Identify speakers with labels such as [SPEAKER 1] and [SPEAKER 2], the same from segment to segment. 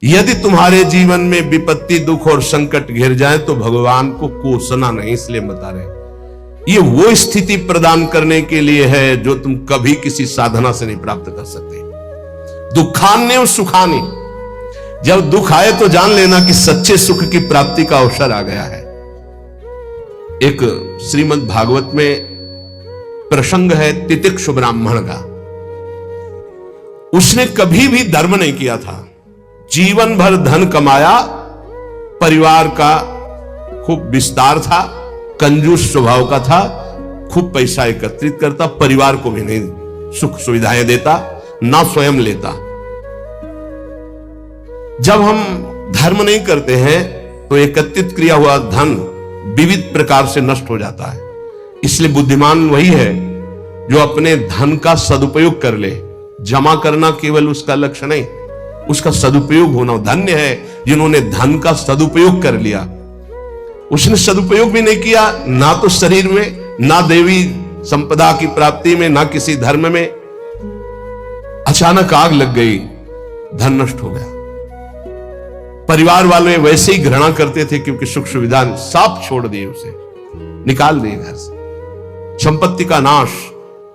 [SPEAKER 1] यदि तुम्हारे जीवन में विपत्ति, दुख और संकट घिर जाए तो भगवान को कोसना नहीं, इसलिए बता रहे ये वो स्थिति प्रदान करने के लिए है जो तुम कभी किसी साधना से नहीं प्राप्त कर सकते। दुखान्य और सुखान्य, जब दुख आए तो जान लेना कि सच्चे सुख की प्राप्ति का अवसर आ गया है। एक श्रीमद् भागवत में प्रसंग है तितिक्षु ब्राह्मण का। उसने कभी भी धर्म नहीं किया था, जीवन भर धन कमाया, परिवार का खूब विस्तार था, कंजूस स्वभाव का था, खूब पैसा एकत्रित करता, परिवार को भी नहीं सुख सुविधाएं देता, ना स्वयं लेता। जब हम धर्म नहीं करते हैं तो एकत्रित किया हुआ धन विविध प्रकार से नष्ट हो जाता है। इसलिए बुद्धिमान वही है जो अपने धन का सदुपयोग कर ले। जमा करना केवल उसका लक्ष्य नहीं, उसका सदुपयोग होना। धन्य है जिन्होंने धन का सदुपयोग कर लिया। उसने सदुपयोग भी नहीं किया, ना तो शरीर में, ना देवी संपदा की प्राप्ति में, ना किसी धर्म में। अचानक आग लग गई, धन नष्ट हो गया। परिवार वाले वैसे ही घृणा करते थे क्योंकि सुख सुविधा साफ छोड़ दिए, उसे निकाल दिए घर से। संपत्ति का नाश,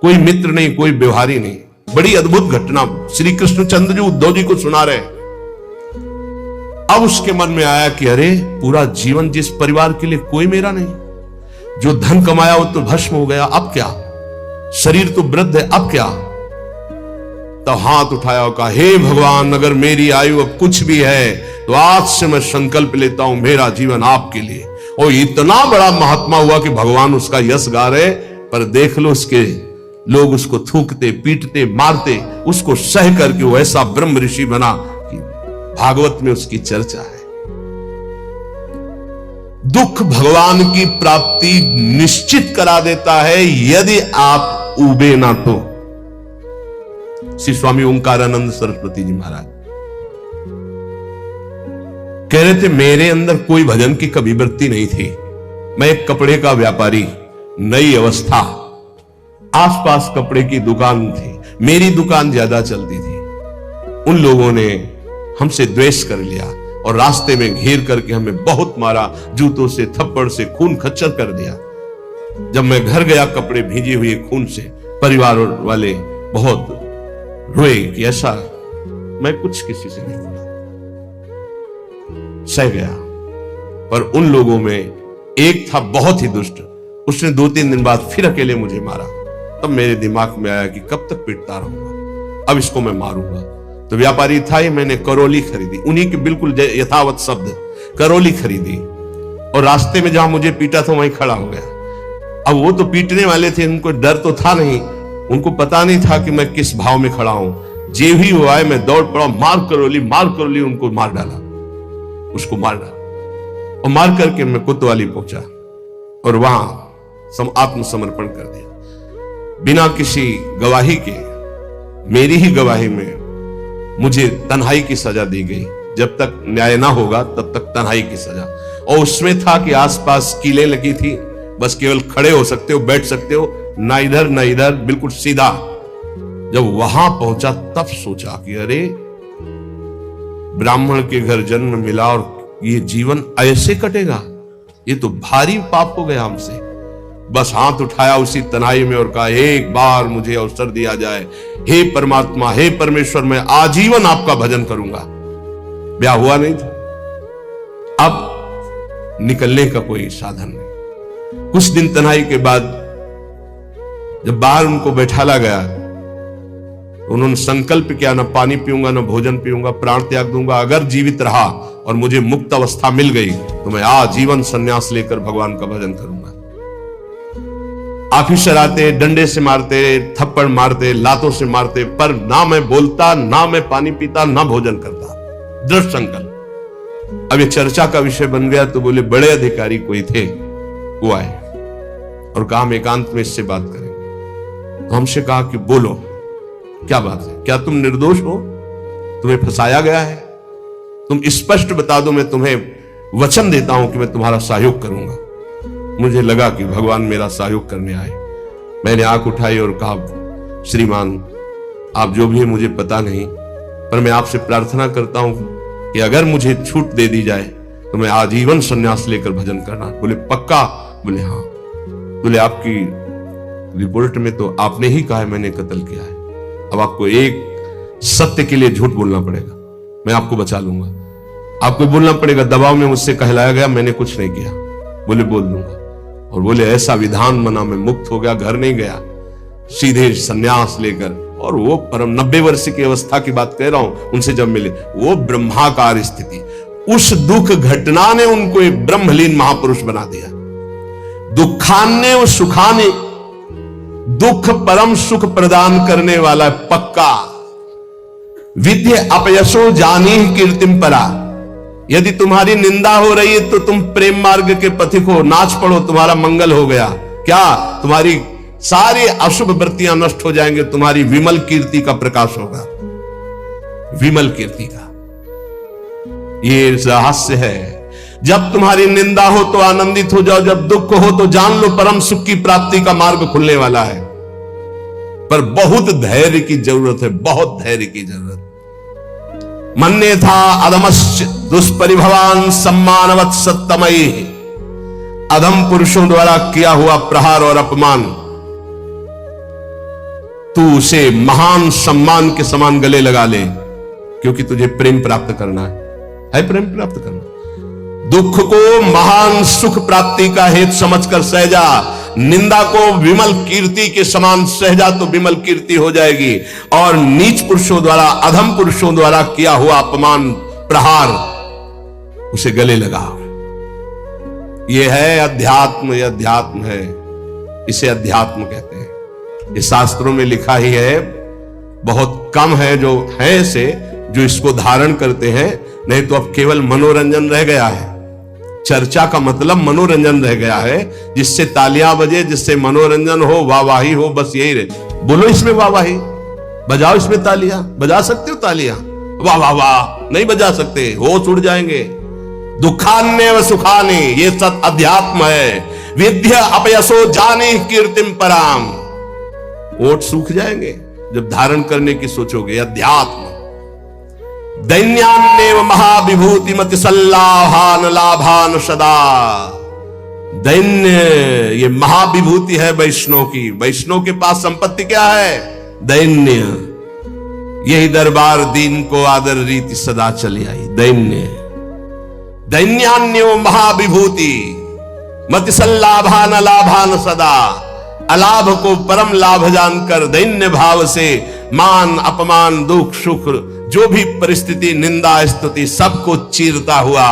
[SPEAKER 1] कोई मित्र नहीं, कोई व्यवहारी नहीं। बड़ी अद्भुत घटना श्री कृष्णचंद्र जी उद्धव जी को सुना रहे। अब उसके मन में आया कि अरे पूरा जीवन जिस परिवार के लिए कोई मेरा नहीं, जो धन कमाया वो तो भस्म हो गया, अब क्या? शरीर तो वृद्ध है, अब क्या? तो हाथ उठाया और कहा, हे भगवान, अगर मेरी आयु अब कुछ भी है तो आज से मैं संकल्प लेता हूं मेरा जीवन आपके लिए। और इतना बड़ा महात्मा हुआ कि भगवान उसका यश गा रहे, पर देख लो उसके लोग उसको थूकते, पीटते, मारते, उसको सह करके वो ऐसा ब्रह्म ऋषि बना कि भागवत में उसकी चर्चा है। दुख भगवान की प्राप्ति निश्चित करा देता है यदि आप उबे ना तो। श्री स्वामी ओंकारानंद सरस्वती जी महाराज कह रहे थे, मेरे अंदर कोई भजन की कभी वृत्ति नहीं थी। मैं एक कपड़े का व्यापारी, नई अवस्था, आसपास कपड़े की दुकान थी, मेरी दुकान ज्यादा चलती थी। उन लोगों ने हमसे द्वेष कर लिया और रास्ते में घेर करके हमें बहुत मारा, जूतों से, थप्पड़ से, खून खच्चर कर दिया। जब मैं घर गया कपड़े भीजे हुए खून से, परिवार वाले बहुत रोए कि ऐसा मैं कुछ किसी से नहीं बोला, सह गया। पर उन लोगों में एक था बहुत ही दुष्ट, उसने 2-3 दिन बाद फिर अकेले मुझे मारा। तब मेरे दिमाग में आया कि कब तक पीटता रहूंगा, अब इसको मैं मारूंगा। तो व्यापारी था ही, मैंने करोली खरीदी, उन्हीं के बिल्कुल यथावत शब्द, करोली खरीदी, और रास्ते में जहां मुझे पीटा था वहीं खड़ा हो गया। अब वो तो पीटने वाले थे, उनको डर तो था नहीं, उनको पता नहीं था कि मैं किस भाव में खड़ा हूं। जे भी हुआ है मैं दौड़ पड़ा, मार करोली, उनको मार डाला, उसको मार डाला, और मार करके मैं कोतवाली पहुंचा और वहां आत्मसमर्पण कर दिया, बिना किसी गवाही के। मेरी ही गवाही में मुझे तन्हाई की सजा दी गई। जब तक न्याय ना होगा तब तक तन्हाई की सजा। और उसमें था कि आसपास कीलें लगी थी, बस केवल खड़े हो सकते हो, बैठ सकते हो, ना इधर ना इधर, बिल्कुल सीधा। जब वहां पहुंचा तब सोचा कि अरे ब्राह्मण के घर जन्म मिला और ये जीवन ऐसे कटेगा, ये तो भारी पाप हो गया हमसे। बस हाथ उठाया उसी तनाई में और कहा, एक बार मुझे अवसर दिया जाए, हे परमात्मा, हे परमेश्वर, मैं आजीवन आपका भजन करूंगा। ब्याह हुआ नहीं था, अब निकलने का कोई साधन नहीं। कुछ दिन तनाई के बाद जब बाहर उनको बैठाला गया, उन्होंने संकल्प किया, न पानी पीऊंगा, न भोजन पीऊंगा, प्राण त्याग दूंगा। अगर जीवित रहा और मुझे मुक्त अवस्था मिल गई तो मैं आजीवन संन्यास लेकर भगवान का भजन करूंगा। ऑफिसर आते, डंडे से मारते, थप्पड़ मारते, लातों से मारते, पर ना मैं बोलता, ना मैं पानी पीता, ना भोजन करता। दृढ़ संकल्प। अब ये चर्चा का विषय बन गया तो बोले बड़े अधिकारी कोई थे, वो आए और कहा हम एकांत में इससे बात करेंगे। तो हमसे कहा कि बोलो, क्या बात है? क्या तुम निर्दोष हो? तुम्हें फंसाया गया है? तुम स्पष्ट बता दो, मैं तुम्हें वचन देता हूं कि मैं तुम्हारा सहयोग करूंगा। मुझे लगा कि भगवान मेरा सहयोग करने आए। मैंने आंख उठाई और कहा, श्रीमान, आप जो भी है मुझे पता नहीं, पर मैं आपसे प्रार्थना करता हूं कि अगर मुझे छूट दे दी जाए तो मैं आजीवन संन्यास लेकर भजन करना। बोले पक्का? बोले हाँ। बोले आपकी रिपोर्ट में तो आपने ही कहा है मैंने कत्ल किया है, अब आपको एक सत्य के लिए झूठ बोलना पड़ेगा, मैं आपको बचा लूंगा। आपको बोलना पड़ेगा दबाव में मुझसे कहलाया गया, मैंने कुछ नहीं किया। बोले बोल दूंगा। और बोले ऐसा विधान बना, मैं मुक्त हो गया, घर नहीं गया, सीधे सन्यास लेकर। और वो परम 90 वर्ष की अवस्था की बात कह रहा हूं, उनसे जब मिले, वो ब्रह्माकार स्थिति, उस दुख घटना ने उनको एक ब्रह्मलीन महापुरुष बना दिया। दुखान्य व सुखाने, दुख परम सुख प्रदान करने वाला पक्का। विद्य अपयशो जानी कीर्तिम परा, यदि तुम्हारी निंदा हो रही है तो तुम प्रेम मार्ग के पथिक हो, नाच पड़ो, तुम्हारा मंगल हो गया। क्या? तुम्हारी सारी अशुभ वृत्तियां नष्ट हो जाएंगे, तुम्हारी विमल कीर्ति का प्रकाश होगा, विमल कीर्ति का। ये रहस्य है। जब तुम्हारी निंदा हो तो आनंदित हो जाओ, जब दुख हो तो जान लो परम सुख की प्राप्ति का मार्ग खुलने वाला है। पर बहुत धैर्य की जरूरत है, बहुत धैर्य की जरूरत। मन्ने था अधमश्च दुष्परिभवान सम्मानवत् सत्तमयी, अधम पुरुषों द्वारा किया हुआ प्रहार और अपमान तू उसे महान सम्मान के समान गले लगा ले, क्योंकि तुझे प्रेम प्राप्त करना है प्रेम प्राप्त करना। दुख को महान सुख प्राप्ति का हेतु समझकर सहजा, निंदा को विमल कीर्ति के समान सहजा तो विमल कीर्ति हो जाएगी। और नीच पुरुषों द्वारा, अधम पुरुषों द्वारा किया हुआ अपमान प्रहार, उसे गले लगाओ। यह है अध्यात्म, यह अध्यात्म है, इसे अध्यात्म कहते हैं। ये शास्त्रों में लिखा ही है, बहुत कम है जो है ऐसे जो इसको धारण करते हैं, नहीं तो अब केवल मनोरंजन रह गया है। चर्चा का मतलब मनोरंजन रह गया है, जिससे तालियां बजे, जिससे मनोरंजन हो, वाहवाही हो, बस यही रहे। बोलो इसमें वाहवाही, बजाओ इसमें तालियां, बजा सकते हो तालियां? वाह वाह वाह नहीं बजा सकते, होश उड़ जाएंगे। दुखान्य व सुखाने, ये सब अध्यात्म है। विद्य अपयसो जाने कीर्तिम पराम, ओठ सूख जाएंगे जब धारण करने की सोचोगे। अध्यात्म। दैन्यान्येव महाविभूति मति सल्लाभान लाभान सदा, दैन्य ये महाविभूति है वैष्णव की। वैष्णव के पास संपत्ति क्या है? दैन्य। यही दरबार दीन को आदर रीति सदा चली आई। दैन्य, दैन्यान्यो महाविभूति मति सल्लाभान लाभान सदा, अलाभ को परम लाभ जानकर दैन्य भाव से मान अपमान दुख सुख जो भी परिस्थिति निंदा स्तुति सबको चीरता हुआ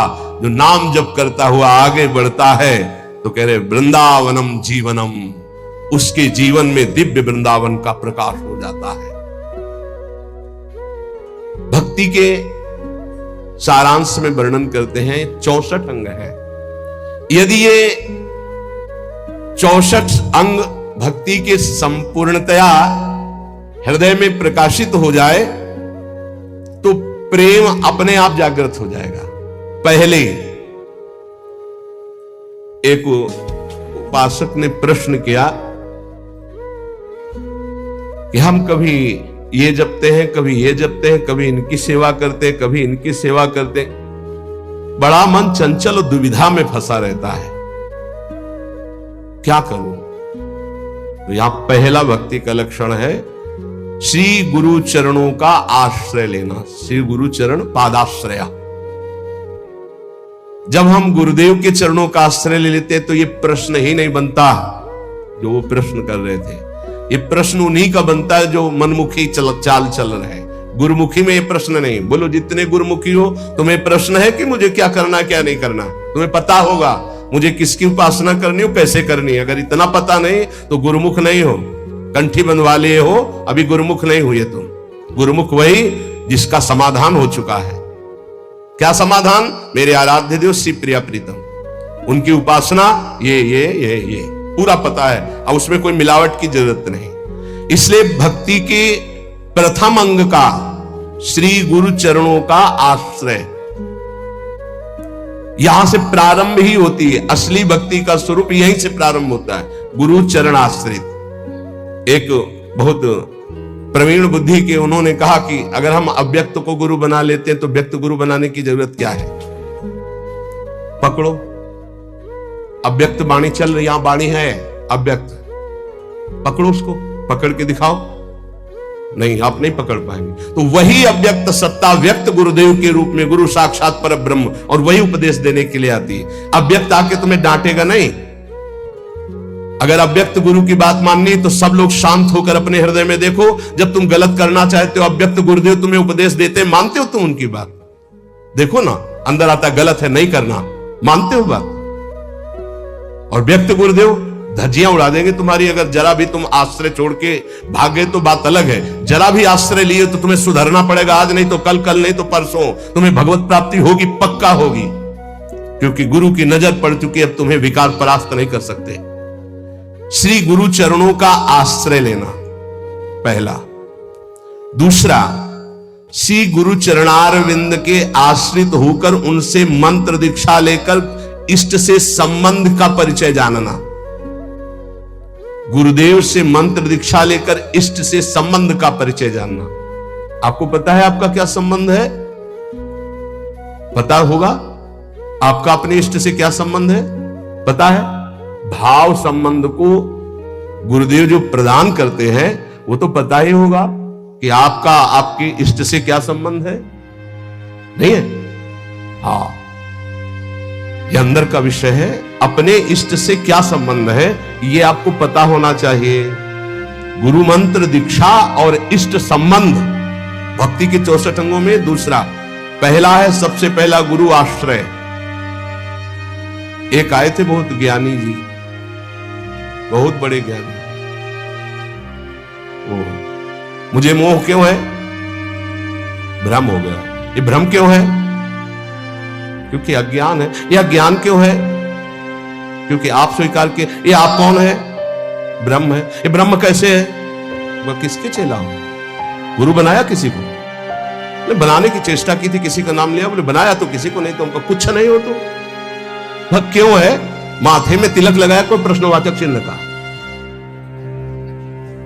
[SPEAKER 1] जो नाम जप करता हुआ आगे बढ़ता है, तो कह रहे वृंदावनम जीवनम, उसके जीवन में दिव्य वृंदावन का प्रकाश हो जाता है। भक्ति के सारांश में वर्णन करते हैं 64 अंग है। यदि ये 64 अंग भक्ति के संपूर्णतया हृदय में प्रकाशित हो जाए तो प्रेम अपने आप जागृत हो जाएगा। पहले एक उपासक ने प्रश्न किया कि हम कभी ये जपते हैं, कभी ये जपते हैं, कभी इनकी सेवा करते हैं, कभी इनकी सेवा करते हैं, बड़ा मन चंचल और दुविधा में फंसा रहता है, क्या करूं? तो यहां पहला भक्ति का लक्षण है श्री गुरु चरणों का आश्रय लेना। श्री गुरु चरण पादाश्रया। जब हम गुरुदेव के चरणों का आश्रय ले लेते हैं तो ये प्रश्न ही नहीं बनता जो वो प्रश्न कर रहे थे। ये प्रश्न उन्हीं का बनता है जो मनमुखी चाल चल रहे हैं। गुरुमुखी में ये प्रश्न नहीं। बोलो जितने गुरुमुखी हो तुम्हें प्रश्न है कि मुझे क्या करना क्या नहीं करना, तुम्हें पता होगा मुझे किसकी उपासना करनी हो, कैसे करनी है। अगर इतना पता नहीं तो गुरुमुख नहीं हो, कंठी बंधवा लिए हो, अभी गुरुमुख नहीं हुए तुम। गुरुमुख वही जिसका समाधान हो चुका है। क्या समाधान? मेरे आराध्य देव श्री प्रिया प्रीतम, उनकी उपासना ये पूरा पता है, अब उसमें कोई मिलावट की जरूरत नहीं। इसलिए भक्ति के प्रथम अंग का श्री गुरु चरणों का आश्रय, यहां से प्रारंभ ही होती है। असली भक्ति का स्वरूप यहीं से प्रारंभ होता है, गुरु चरण आश्रित। एक बहुत प्रवीण बुद्धि के उन्होंने कहा कि अगर हम अव्यक्त को गुरु बना लेते हैं तो व्यक्त गुरु बनाने की जरूरत क्या है? पकड़ो, अव्यक्त वाणी चल रही, यहां वाणी है अव्यक्त, पकड़ो उसको, पकड़ के दिखाओ। नहीं, आप नहीं पकड़ पाएंगे। तो वही अव्यक्त सत्ता व्यक्त गुरुदेव के रूप में, गुरु साक्षात पर ब्रह्म, और वही उपदेश देने के लिए आती है। अव्यक्त आके तुम्हें डांटेगा नहीं। अगर अव्यक्त गुरु की बात माननी तो सब लोग शांत होकर अपने हृदय में देखो। जब तुम गलत करना चाहते हो, अव्यक्त गुरुदेव तुम्हें उपदेश देते, मानते हो तुम उनकी बात? देखो ना, अंदर आता गलत है, नहीं करना, मानते हो बात? और व्यक्त गुरुदेव धज्जियां उड़ा देंगे तुम्हारी। अगर जरा भी तुम आश्रय छोड़ के भागे तो बात अलग है, जरा भी आश्रय लिए तो तुम्हें सुधरना पड़ेगा। आज नहीं तो कल, कल नहीं तो परसों तुम्हें भगवत प्राप्ति होगी, पक्का होगी, क्योंकि गुरु की नजर पड़ चुकी है। अब तुम्हें विकार परास्त नहीं कर सकते। श्री गुरु चरणों का आश्रय लेना पहला। दूसरा, श्री गुरु चरणारविंद के आश्रित होकर उनसे मंत्र दीक्षा लेकर इष्ट से संबंध का परिचय जानना। गुरुदेव से मंत्र दीक्षा लेकर इष्ट से संबंध का परिचय जानना। आपको पता है आपका क्या संबंध है? पता होगा आपका अपने इष्ट से क्या संबंध है? पता है? भाव संबंध को गुरुदेव जो प्रदान करते हैं वो तो पता ही होगा कि आपका आपके इष्ट से क्या संबंध है, नहीं है? हाँ, ये अंदर का विषय है। अपने इष्ट से क्या संबंध है ये आपको पता होना चाहिए। गुरु मंत्र दीक्षा और इष्ट संबंध भक्ति के 64 अंगों में दूसरा, पहला है सबसे पहला गुरु आश्रय। एक आए थे बहुत ज्ञानी जी, बहुत बड़े ज्ञानी। मुझे मोह क्यों है? भ्रम हो गया। ये भ्रम क्यों है? क्योंकि अज्ञान है। यह ज्ञान क्यों है? क्योंकि आप स्वीकार के, ये आप कौन है? ब्रह्म है। ये ब्रह्म कैसे है? वह किसके चेला हो? गुरु बनाया किसी को? बनाने की चेष्टा की थी, किसी का नाम लिया, बोले बनाया तो किसी को नहीं, तो उनका कुछ नहीं हो। तो वह क्यों है? माथे में तिलक लगाया, कोई प्रश्नवाचक चिन्ह का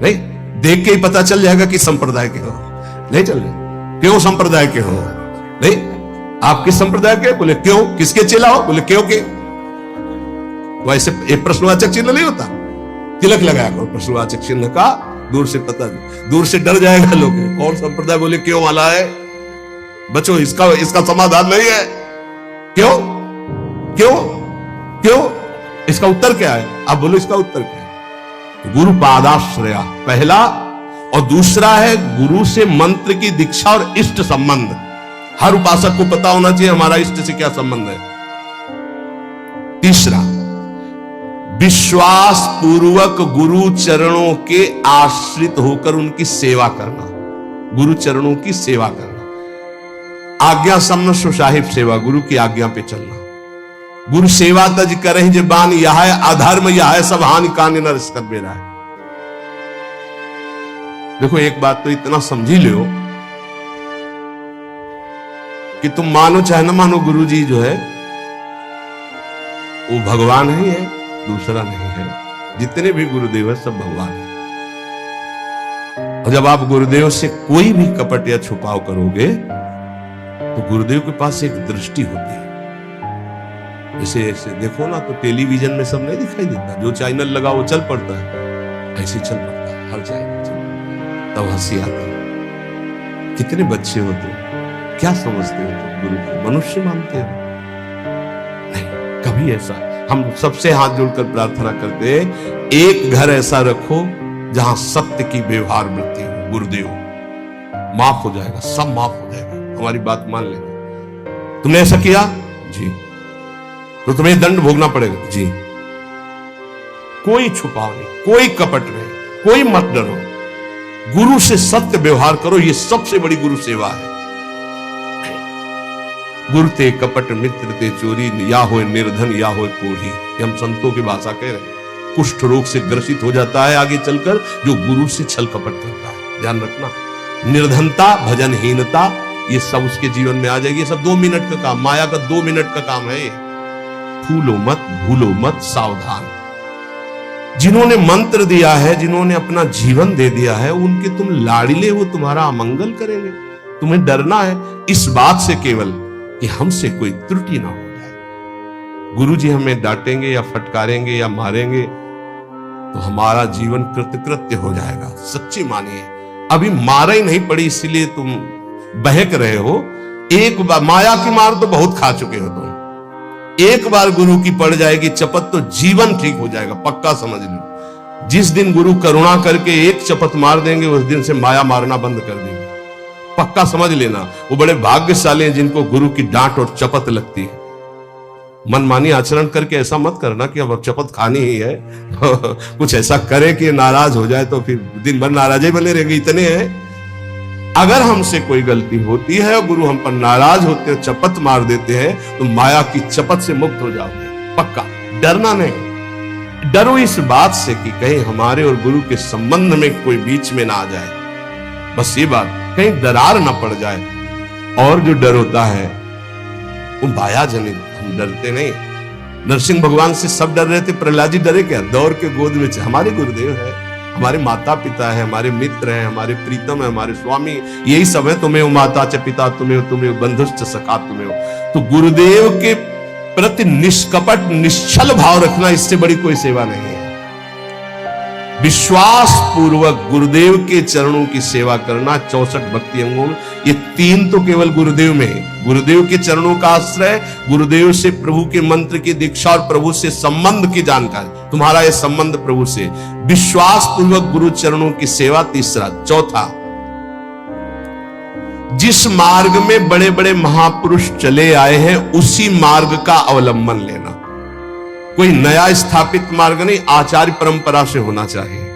[SPEAKER 1] नहीं, देख के ही पता चल जाएगा कि संप्रदाय के हो। नहीं चल रहे, क्यों संप्रदाय के हो? नहीं, आप किस संप्रदाय के? बोले क्यों, किसके चेला हो? बोले क्यों के। वैसे एक प्रश्नवाचक चिन्ह नहीं होता, तिलक लगाया करो प्रश्नवाचक चिन्ह का, दूर से पता नहीं, दूर से डर जाएगा लोग, कौन संप्रदाय, बोले क्यों वाला है। बच्चों, इसका समाधान नहीं है। क्यों क्यों क्यों, इसका उत्तर क्या है? आप बोलो इसका उत्तर क्या है? गुरु पादाश्रया पहला, और दूसरा है गुरु से मंत्र की दीक्षा और इष्ट संबंध। हर उपासक को पता होना चाहिए हमारा इष्ट से क्या संबंध है। तीसरा, विश्वास पूर्वक गुरु चरणों के आश्रित होकर उनकी सेवा करना। गुरु चरणों की सेवा करना, आज्ञा सम्न सुसाहिब सेवा, गुरु की आज्ञा पे चलना। गुरु सेवा तज करहि जे बान, यह है अधर्म, यह है सब हानि कान न कर बेरा है। देखो, एक बात तो इतना समझी लो कि तुम मानो चाहे ना मानो, गुरु जी जो है वो भगवान ही है, दूसरा नहीं है। जितने भी गुरुदेव है सब भगवान है। और जब आप गुरुदेव से कोई भी कपट या छुपाव करोगे तो गुरुदेव के पास एक दृष्टि होती है। जैसे ऐसे देखो ना, तो टेलीविजन में सब नहीं दिखाई देता, जो चैनल लगा वो चल पड़ता है, ऐसे चल पड़ता है हर चैनल, तब हंसी आती है। कितने बच्चे हो तुम, क्या समझते हो तुम गुरु को? मनुष्य मानते हो? नहीं, कभी ऐसा। हम सबसे हाथ जोड़कर प्रार्थना करते हैं, एक घर ऐसा रखो जहां सत्य की व्यवहार वृत्ति हो। गुरुदेव, माफ हो जाएगा, सब माफ हो जाएगा, हमारी बात मान लेना। तुमने ऐसा किया जी, तो तुम्हें दंड भोगना पड़ेगा जी। कोई छुपाव नहीं, कोई कपट नहीं, कोई मत डरो, गुरु से सत्य व्यवहार करो। ये सबसे बड़ी गुरु सेवा है। गुरु ते कपट मित्र ते चोरी, या हो निर्धन या हो कोढ़ी। हम संतों की भाषा कह रहे हैं। कुष्ठ रोग से ग्रसित हो जाता है आगे चलकर जो गुरु से छल कपट करता है। ध्यान रखना, निर्धनता, भजनहीनता, ये सब उसके जीवन में आ जाएगी। ये सब 2 मिनट का काम, माया का 2 मिनट का काम है। फूलो मत, भूलो मत, सावधान। जिन्होंने मंत्र दिया है, जिन्होंने अपना जीवन दे दिया है, उनके तुम लाड़िले, वो तुम्हारा अमंगल करेंगे। तुम्हें डरना है इस बात से केवल कि हमसे कोई त्रुटि ना हो जाए। गुरु जी हमें डांटेंगे या फटकारेंगे या मारेंगे तो हमारा जीवन कृतकृत्य हो जाएगा। सच्ची मानिए, अभी मारा ही नहीं पड़ी इसलिए तुम बहक रहे हो। एक बार माया की मार तो बहुत खा चुके हो तुम। एक बार गुरु की पड़ जाएगी चपत तो जीवन ठीक हो जाएगा, पक्का समझ लो। जिस दिन गुरु करुणा करके एक चपत मार देंगे उस दिन से माया मारना बंद कर देंगे, पक्का समझ लेना। वो बड़े भाग्यशाली हैं जिनको गुरु की डांट और चपत लगती है। मनमानी आचरण करके ऐसा मत करना कि अब चपत खानी ही है कुछ ऐसा करे कि नाराज हो जाए तो फिर दिन भर नाराज ही बने रहेंगे, इतने हैं। अगर हमसे कोई गलती होती है और गुरु हम पर नाराज होते हैं, चपत मार देते हैं, तो माया की चपत से मुक्त हो जाओगे, पक्का। डरना नहीं, डरो इस बात से कि कहीं हमारे और गुरु के संबंध में कोई बीच में ना आ जाए। बस ये बात, कहीं दरार ना पड़ जाए। और जो डर होता है वो माया जनित, हम डरते नहीं। नरसिंह भगवान से सब डर रहे थे, प्रहलाद जी डरे क्या? दौड़ के गोद में हमारे गुरुदेव है, हमारे माता पिता है, हमारे मित्र हैं, हमारे प्रीतम है, हमारे स्वामी, यही सब है। तुम्हें माता च पिता तुम्हें, तुम्हें बंधुश्च सखा तुम्हें। तो गुरुदेव के प्रति निष्कपट निश्चल भाव रखना, इससे बड़ी कोई सेवा नहीं है। विश्वास पूर्वक गुरुदेव के चरणों की सेवा करना 64 भक्ति अंगों में, ये 3 तो केवल गुरुदेव में है। गुरुदेव के चरणों का आश्रय, गुरुदेव से प्रभु के मंत्र की दीक्षा और प्रभु से संबंध की जानकारी, तुम्हारा ये संबंध प्रभु से, विश्वास पूर्वक गुरु चरणों की सेवा, तीसरा। चौथा, जिस मार्ग में बड़े बड़े महापुरुष चले आए हैं उसी मार्ग का अवलंबन लेना। कोई नया स्थापित मार्ग नहीं, आचार्य परंपरा से होना चाहिए।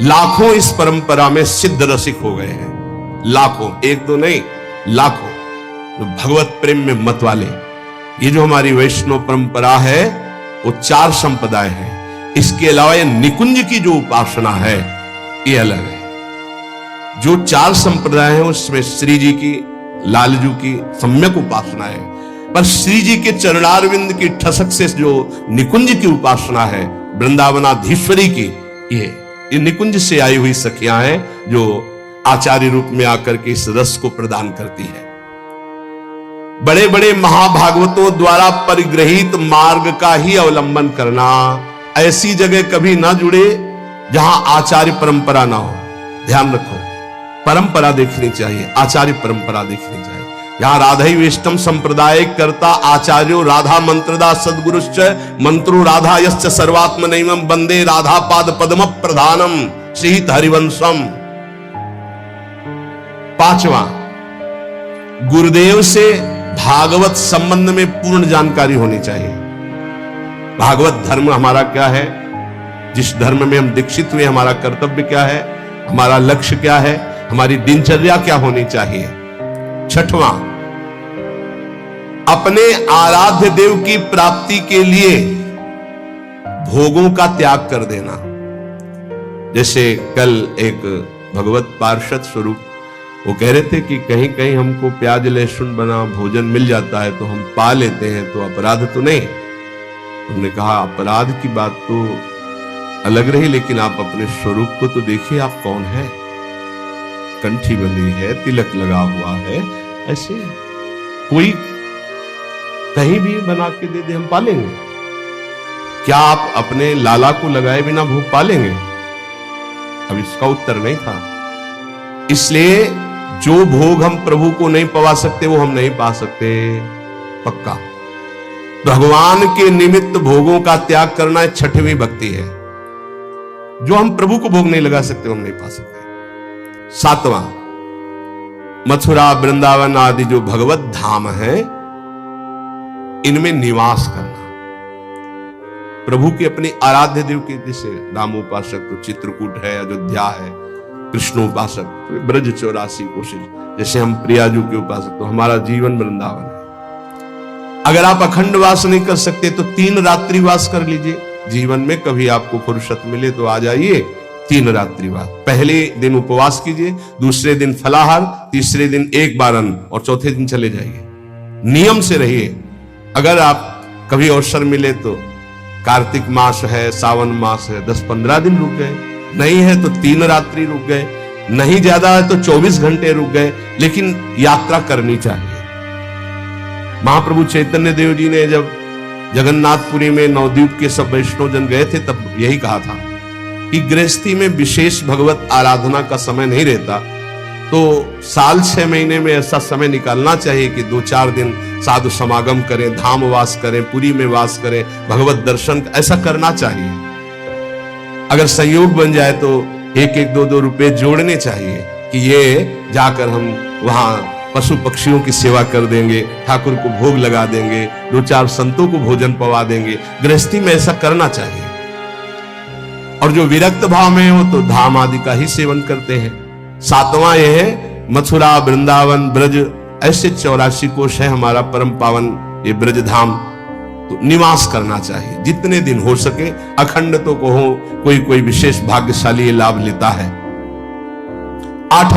[SPEAKER 1] लाखों इस परंपरा में सिद्ध रसिक हो गए हैं, लाखों, एक दो नहीं, लाखों, जो भगवत प्रेम में मत वाले। ये जो हमारी वैष्णव परंपरा है वो 4 संप्रदाय है। इसके अलावा ये निकुंज की जो उपासना है ये अलग है। जो 4 संप्रदाय है उसमें श्री जी की, लालजू की सम्यक उपासना है, पर श्री जी के चरणारविंद की ठसक से जो निकुंज की उपासना है, वृंदावनाधीश्वरी की, ये निकुंज से आई हुई सखियां हैं जो आचार्य रूप में आकर के इस रस को प्रदान करती है। बड़े बड़े महाभागवतों द्वारा परिग्रहित मार्ग का ही अवलंबन करना। ऐसी जगह कभी ना जुड़े जहां आचार्य परंपरा ना हो। ध्यान रखो, परंपरा देखनी चाहिए, आचार्य परंपरा देखनी चाहिए। यहाँ राधा वेष्टम संप्रदाय करता आचार्यो राधा मंत्रदा सद्गुरुश्च मंत्रो राधा यश्च सर्वात्म नैवम वंदे राधा पाद पद्म प्रधानम श्रीत हरिवंशम। 5वां, गुरुदेव से भागवत संबंध में पूर्ण जानकारी होनी चाहिए। भागवत धर्म हमारा क्या है, जिस धर्म में हम दीक्षित हुए, हमारा कर्तव्य क्या है, हमारा लक्ष्य क्या है, हमारी दिनचर्या क्या होनी चाहिए। 6वां, अपने आराध्य देव की प्राप्ति के लिए भोगों का त्याग कर देना। जैसे कल एक भगवत पार्षद स्वरूप वो कह रहे थे कि कहीं कहीं हमको प्याज लहसुन बना भोजन मिल जाता है तो हम पा लेते हैं, तो अपराध तो नहीं। हमने कहा अपराध की बात तो अलग रही, लेकिन आप अपने स्वरूप को तो देखिए, आप कौन है। कंठी बंधी है, तिलक लगा हुआ है, ऐसे कोई कहीं भी बना के दे दे हम पालेंगे। क्या आप अपने लाला को लगाए बिना भूख पालेंगे? अब इसका उत्तर नहीं था। इसलिए जो भोग हम प्रभु को नहीं पवा सकते वो हम नहीं पा सकते, पक्का। भगवान के निमित्त भोगों का त्याग करना 6वीं भक्ति है। जो हम प्रभु को भोग नहीं लगा सकते वो हम नहीं पा सकते। 7वां, मथुरा वृंदावन आदि जो भगवत धाम है इनमें निवास करना। प्रभु के अपने आराध्य देव के, जैसे राम उपासक तो चित्रकूट है, अयोध्या है, कृष्ण उपासक तो ब्रज 84 कोशिश, जैसे हम प्रियाजू के उपासक तो हमारा जीवन वृंदावन है। अगर आप अखंड वास नहीं कर सकते तो 3 रात्रि वास कर लीजिए। जीवन में कभी आपको फुर्सत मिले तो आ जाइए, 3 रात्रि वास। पहले दिन उपवास कीजिए, दूसरे दिन फलाहार, तीसरे दिन 1 बार अन्न और चौथे दिन चले जाइए। नियम से रहिए। अगर आप कभी अवसर मिले तो कार्तिक मास है, सावन मास है, 10-15 दिन रुक गए, नहीं है तो 3 रात्रि रुक गए, नहीं ज्यादा है तो 24 घंटे रुक गए, लेकिन यात्रा करनी चाहिए। महाप्रभु चैतन्य देव जी ने जब जगन्नाथपुरी में नवद्वीप के सब वैष्णव जन गए थे तब यही कहा था कि गृहस्थी में विशेष भगवत आराधना का समय नहीं रहता, तो साल 6 महीने में ऐसा समय निकालना चाहिए कि 2-4 दिन साधु समागम करें, धाम वास करें, पुरी में वास करें, भगवत दर्शन, ऐसा करना चाहिए। अगर संयोग बन जाए तो 1-1, 2-2 रुपए जोड़ने चाहिए कि ये जाकर हम वहां पशु पक्षियों की सेवा कर देंगे, ठाकुर को भोग लगा देंगे, 2-4 संतों को भोजन पवा देंगे। गृहस्थी में ऐसा करना चाहिए। और जो विरक्त भाव में है वो तो धाम आदि का ही सेवन करते हैं। 7वां यह है मथुरा, वृंदावन, ब्रज, ऐसे 84 कोश है हमारा परम पावन ये ब्रज धाम, तो निवास करना चाहिए जितने दिन हो सके। अखंड तो को हो, कोई विशेष भाग्यशाली लाभ लेता है। 8